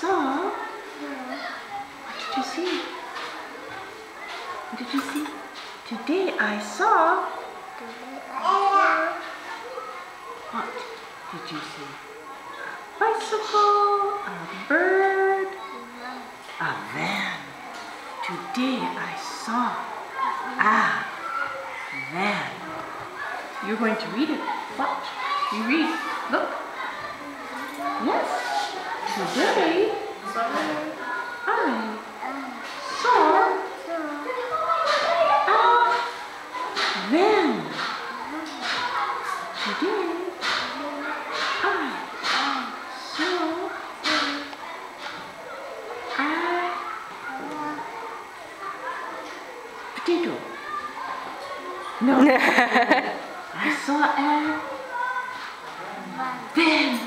saw. What did you see? What did you see? Today I saw. What did you see? A bicycle, a bird, a van. Today I saw a van. You're going to read it. Watch. You read. Look. Yes. Today I saw a van. Today I saw a potato. No. I saw a van.